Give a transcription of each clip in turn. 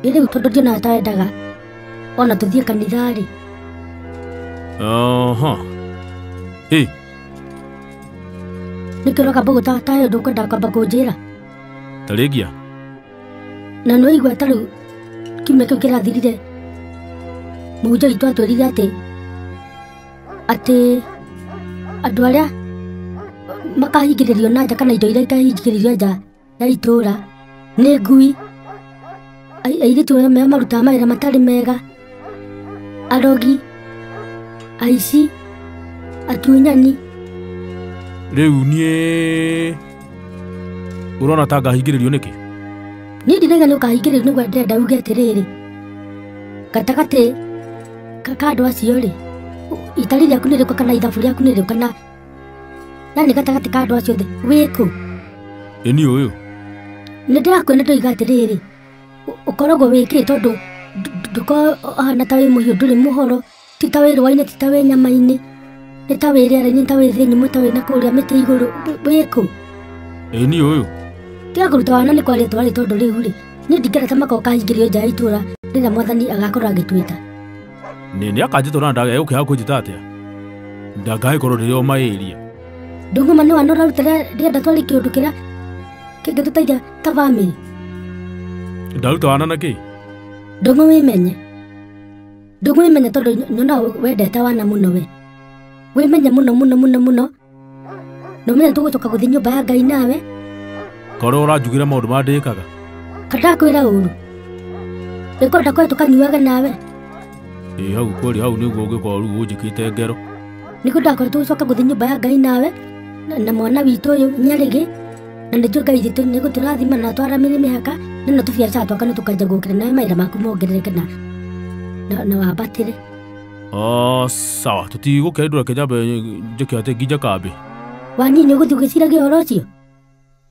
Iri utondo ndiona ataendaga ona tuthie kanithari. Hey. Nikiroka mbogo tayo ndukwenda kwamba kunjira. Tarigia. Na no igwa taru kime kiu kirathirire. Mujo itu atwirire ati andu aria makahingiririo na nja kana indo iria ikahingiririo nja ya itura ni ngui. Airitu me maruta mawira matari mega, arogi, aici, atunyani. Riu nie urona tanga hingiririo niki? Ni ndirega ni ukahingiririo niguo ndenda uge atiriri. Gatagati kakandu acio ri itari riaku ni riko kana ithabu riaku ni riko kana yani gatagati kandu acio thi wiku. Ni uyu. Ni ndirakwenda ndoiga atiriri. Ukorogo wiki tondu nduko hana tawe muhiu nduri muhoro ti tawe rwaine ti tawe nyamaine ni tawe riare ni tawe thini mu tawe na kuria miti iguru wiku. Ni uyu. Tiga kuruta wana ni kwari twari tondu riu ri ni ndingera tamaka kahingirio nja itura rira mwathani agakorwo agitwita. Ni akanjitona ndaga yukiha kunjita atia ndaga ikorwo ririo mairia ndunguma ni wanora rutira ndirenda twari kiundu kira kingitutaithia ta family. Ndaruta wana naki? Ndungu wimenye tondu nyona wendete wana muno we. Wimenye muno. No menya tugucoka guthi nyumba ya Ngai nawe. Korwo uranjugira maundu mandikaga. Kadakwira uru. Ikonda kwa tukanyuaga nawe. Hau kweli hau niguo ungikora riu unjikite ngero. Niko ndakora tugucoka guthi nyumba ya Ngai nawe na mwana witu uyu nyarigi. Na ndio Ngai thitu nigo turathima na twaramire mihaka nino tubiacara twakana tukanja gukira nawe maira maku mongerereke na wabatire. Sawa tutigukendura kijambe njike ati nginja kambi. Wani ni guthi ugiciragia horo ucio?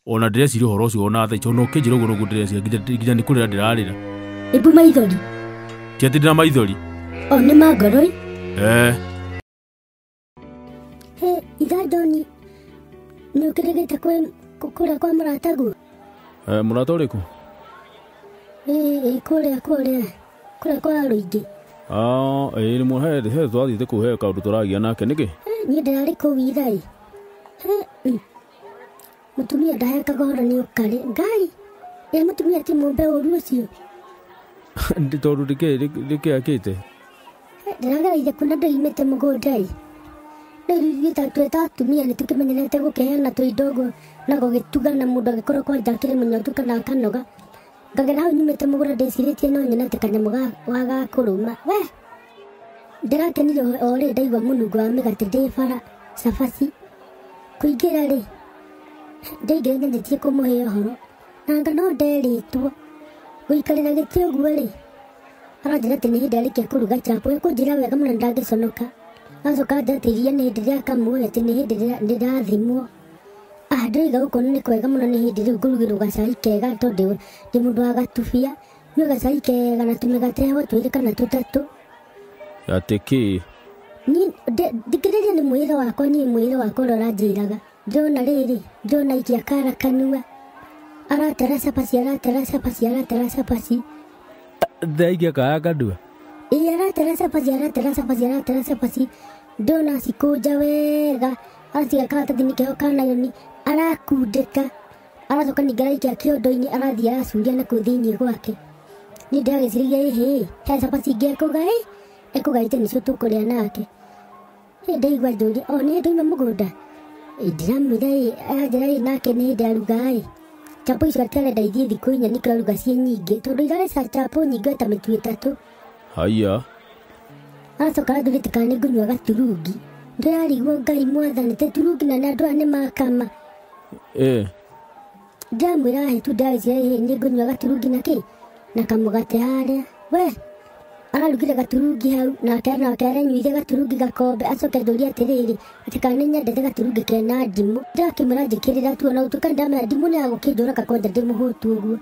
Ona ndireciria horo ucio ona tha ico no kinjira uguo nugu ndireciria nginya ni kurira ndirarira. Ibu maithori. Tiati ndina maithori. Ni magoroi. He idadoni. Ni ukiregeta kukura kwa muratagu. Murata uriku? Kuria kwa Ruigi. Ni muhe twathite kuhe kaundu turagia nake niki? Ni ndirari kuu ithai. Mutumia ndahekaga horo ni ukari. Ngai mutumia ti mumbe uru ucio. Ndi tondu rike akite. Ndiragereire kuna ndoimite mugundai. Riu tweta atumia ni tukimenyerete gukeana twidogo na gugituga na mundu agikorwo kwa njakire munyotu kana akanoga. Ngagera hau nyumite mugura ndiciritie no nyonete kanyamu waga kuruma. We ndirakenire ori ndaigua munungu wa migate ndi bara cabaci kuingira ri ndingira nyenjetie kumuhe horo nanga no nderitwo guikarira giti uguo ri aranjira ati ni hindi arikia kuruga chapo ikunjira wega muno ndagiconoka acoka njatiria ni hindi ria kamuoya ati ni hindi ndirathimwo ndiriga gukona ni kwega muno ni hindi riu ngurugirwo gacai kega tondu ndi mundu wa gatubia nyue gacai kega na tumigate hau twiri kana tutatu. Ati ki? Ndikiriria ni mwira wakwa ni mwira wakwa uranjiraga ndona riri ndona ikia kara kanua aratera capaci Ndaigia kaya kadua? Aratera capaci ndona cikunja wega aratiga karatathi nikio kanayoni arakundika aracoka ningi araikia kiondo-ini arathii aracuria naku thiini gwake. Ni ndiragiciriria he capaci ingi ekugaite nicio tukuria nake. Ndaigua njuri ni ndaima mugunda ndiramwira anjira nake ni hindi aruga chapo icio atarenda ithie thiku inya nikio aruga cie nyingi tondu irareca chapo nyingi ta mitu itatu. Haya Aracoka athurite kana ni ngunyua gaturungi. Ndirarigwo Ngai mwathani te turungi na andu ane makama. Ndamwira tu ndagicira ni ngunyua gaturungi naki na kamugate haria. We ararugire gaturungi hau nake aranyuire gaturungi gakombe acoke nduria atiriri ati kana nyendete gaturungi kena ndimu. Ndakimura njikirira tu ona utuka ndamera ndimu ni agukinjura kakonja ndimuhutu uguo.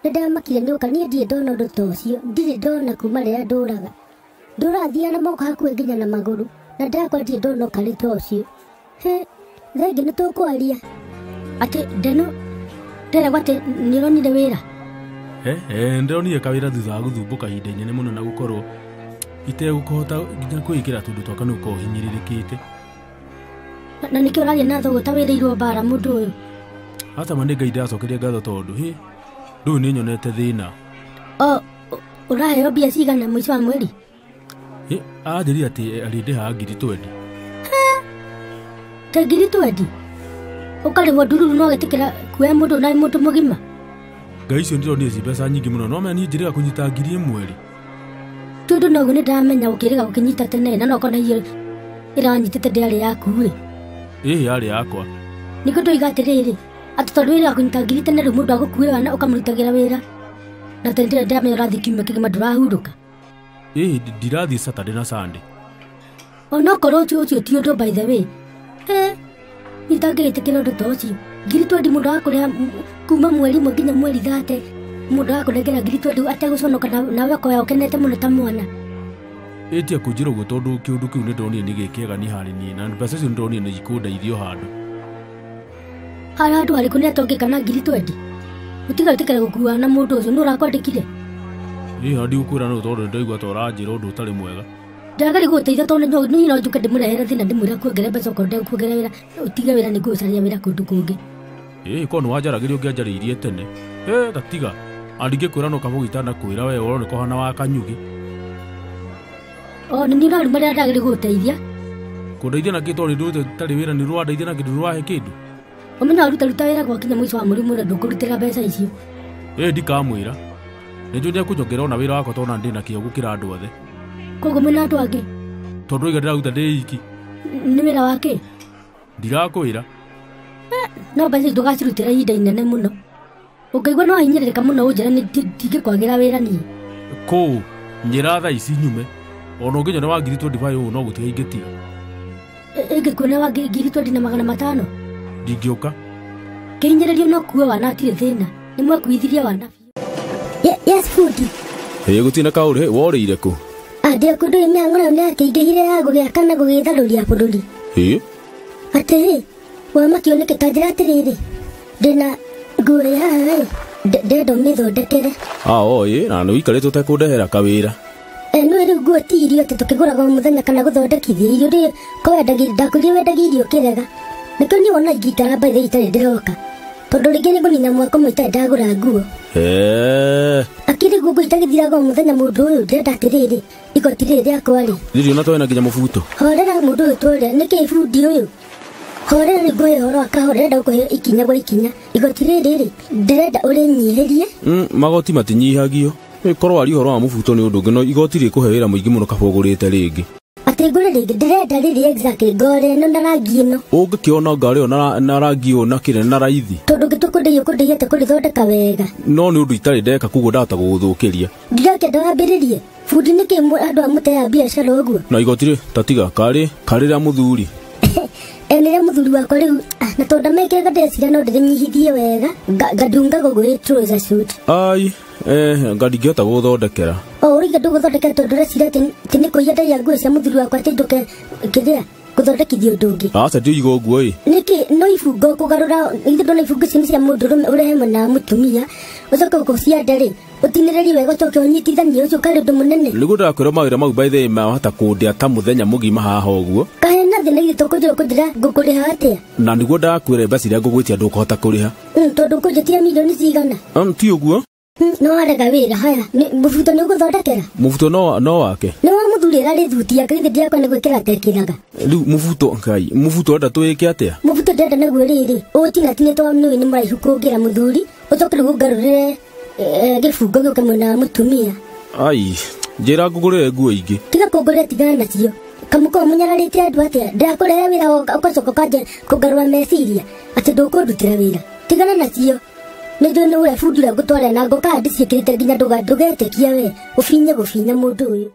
Ndamakire ni ukani ndie ndona undu ta ucio ndire ndona kuma riria nduraga ndurathia na moko hakuhi nginya na maguru na ndakwa ndie ndona ukari ta ucio. Thengi ni tukwaria ati ndeno ndiragwa ati ni uronire wira ndonire kawira thutha wa guthumbuka ihinda inene muno na gukorwo itegũkũhota nginya kwĩkĩra tũndũ twaka nĩ ũkorwo hinyĩrĩrĩkĩte. Na nĩkĩo ũraria na thogũ ta wĩrĩirwo mbara mũndũ ũyũ. Hata ma nĩ Ngai ndacokeria ngatho tondũ rĩu nĩ nyonete thĩna. Ũraheo mbia cigana mũico wa mweri? Anjĩrire atĩ arĩndĩhaga 20,000. Ta 20,000? Ũkarĩhwo ndururu no gĩtĩkĩra kuoya mũndũ na mũndũ mũgima? Ngai icio ndĩronire ci mbeca nyingĩ mũno, no mena niĩ njĩrĩga kũnyita 1,000. Tondũ noguo nĩ ndamenya ũkĩrĩga ũkĩnyita tene na nokona iyo ĩranyitĩte ndĩarĩ yaku-ĩ. Yarĩ yakwa. Nĩkĩo ndoiga atĩrĩrĩ, atĩ tondũ wĩrĩga kũnyita 1,000 tene rĩu mũndũ agũkuĩra na ũkamũrutagĩra wĩra. Na tene ndĩramenya ũrathiĩ kiumia kĩgima ndũrahurũka. Ndirathiĩ Saturday na Sunday. Onokorwo ũcio ti ũndũ by the way. Nitangĩgĩtĩkĩra ũndũ ta ũcio. 20,000 mũndũ agakũrĩha kuma mweri ũmwe nginya mweri 30. Mũndũ agakũnengera 20,000 ategũconoka nawe akoya ũkenete mũno ta mwana. Ĩtia kũnjĩra ũguo tondũ kĩũndũ kĩu nĩ ndonire nĩ gĩkĩega nĩ harĩ niĩ na mbeca icio nĩ ndonire nĩ ikũndeithia handũ. Harĩ handũ harĩkũ nĩ atongĩka na 20,000? Ũtigatĩkĩra gũkua na mũndũ ũcio nĩ ũrakwandĩkire? Handi gũkwĩra no tondũ ndaigua ta ũranjĩra ũndũ ũtarĩ mwega. Ndagari gũteithia tondũ niĩ no njuke ndĩmũrehere thĩna ndĩmwĩra kuongerera mbeca okorwo ndekuongerera wĩra ũtige wĩra nĩguo ũcaria wĩra kũndũ kũngĩ. Korwo nĩ wanjaragĩria ũngĩanjarĩirie tene. Tatiga andingĩkwĩra no kaba gũitana kwĩra we ũrona nĩ kũhana wa kanyugi. Nĩ niĩ ũraruma rĩrĩa ndagĩrĩ gũteithia. Kũndeithia na kĩ tondũ nĩ ũtarĩ wĩra nĩ rũrandeithia na kĩndũ rũrahe kĩndũ. Ũmenya waruta wĩra gwakinya mũico wa mweri ũmwe ndũkũrutĩra mbeca icio. Ndikamwĩra. Nĩnjũĩ nĩekũnyongerera ona wĩra wakwa tondũ ndĩ na kĩo gũkĩra andũ othe. Koguo mwĩna andũ angĩ? Tondũ oiga ndĩraruta ndĩ iki. Nĩ wĩra wa kĩ? Ndirakwĩra. No mbeca icio ndũgacirutĩra ihinda inene mũno. Ũkaigua no wahinyĩrĩrĩka mũno ũnjĩra ndingĩkwagĩra wĩra niĩ. Kũũ njĩra thaa ici nyume ona ũngĩnyona wa 2025 ũũ no gũtiga ingĩtiga. Ĩngĩkuona wa 20,500? Ndingĩũka. Kĩhinyĩrĩrio no kuo wana atirĩ thĩna. Nĩ mwekuithirie wana. Yes, fundi. Gũtirĩ kaũrĩ worĩire kũ? Ndĩ kũndũ mĩhang'o nayo nĩ yakĩingĩhire ya gũgĩaka na gũgĩtharũria bũrũri. Atĩrĩ, wamakĩoneke ta njĩra atĩrĩrĩ, ndĩna nguo haha ndenda ũmĩthondekere. Na nĩ ũikarĩte ũtekũndehera kawĩra. No rĩu nguo ti irio atĩ tũkĩgũraga o mũthenya kana gũthondekithia irio ndakwĩrire wendagia irio kĩrega. Nĩkĩo niĩ wona ingĩikara mbaitha itarĩ ndĩroka. Tondũ rĩngĩ nĩ kũnina mwaka ũmwe itarĩ ndagũra nguo. Akĩrĩ nguo itagĩthiraga o mũthenya mũndũ ũyũ ndĩrenda atĩrĩrĩ, igoti rĩrĩ rĩakwa-rĩ. Rĩrĩ ona twena nginya mũbuto. Horera mũndũ ũyũ tũrĩa, nĩkĩĩ bundi ũyũ? Horera nĩ ngũhe ũhoro akahora ndĩrenda gũkũhe ikinya gwa ikinya. Igoti rĩrĩ-rĩ, ndĩrenda ũrĩnyihĩrie. Magoti matinyihagio. Korwo ari ũhoro wa mũbuto nĩ ũndũ ũngĩ no igoti rĩkũhe wĩra mũingĩ mũno kaba ũgũrĩte rĩngĩ. Atĩ ngũre rĩngĩ ndĩrenda rĩrĩ exactly ngore ĩno na rangi ĩno. Ũngĩkĩona ngari ĩyo na rangi ũyũ na kĩrĩa na raithi. Tondũ ũkũndeithia atĩ kũrĩthondeka wega. No nĩ ũndũ itarĩ ndeka koguo ndahota gũgũthũkĩria. Ndirakĩenda wambĩrĩrie. Bundi nĩkĩ andũ amũteaga biacara ũguo? Na igoti rĩ tatiga karĩ rĩa mũthuri. Nĩ rĩa mũthuri wakwa rĩu na tondũ ndamekĩraga ndĩreciria no ndĩrĩnyihithie wega ngadunga gũgũrĩ trouser suit. Ndingĩhota gũgũthondekera. Ũrĩga ndũgũthondekera tondũ ndĩreciria atĩ nĩ kũiya ndaia nguo cia mũthuri wakwa atĩ ndũke kĩrĩa gũthondekithia ũndũ ũngĩ. Ndiũiga ũguo ĩ. Nĩkĩ no ibungo kũgarũra ithe ndona ibungo ici nĩ cia mũndũrũme ũrehe mwena wa mũtumia ũcoke gũcienda rĩ ũtinĩrĩrie wega ũcoke ũnyitithanie ũcio ũkarĩ ũndũ mũnene. Nĩguo ndĩrakwĩra mawĩra mau by the way mahota kũndĩa ta mũthenya mũgima haha ũguo. Kahe na thĩna githĩ tũkũnjĩra ngũkũrĩha atĩa? Na nĩguo ndakwĩra mbeca iria ngũgwĩtia ndũkũhota kũrĩha. Tondũ ũkũnjĩtira milioni cigana? Ti ũguo. No warega wĩra haya mũbuto nĩ ũgũthondekera? Mũbuto no wake. Nĩ wa mũthuri ĩrarĩ thuti yake githĩ ndĩrakwa nĩ gwĩkĩra tekĩraga. Rĩu mũbuto enda twĩke atĩa? Mũbuto ndenda naguo rĩrĩ ũtinatinĩtwo nĩwe nĩ mũraihu kũngĩra mũthuri ũcoke rĩu ũngarũrĩre gĩbungo gĩũke mwena wa mũtumia. Njĩra ngũgũrĩre nguo ingĩ. Tiga kũngũrĩra tigana nacio. Kamũkoo mũnyararĩte andũ atĩa ndĩrakũrehe wĩra ũgacoka ũkanjia kũngarũra meciria atĩ ndũkũndutĩra wĩra. Tigana nacio. Nĩnjũĩ nĩ ũrĩa bundi ũrĩa ngũtwara na ngũka ndĩciĩkĩrĩte nginya ndũgetĩkia we ũfinye gũfinya mũndũ ũyũ.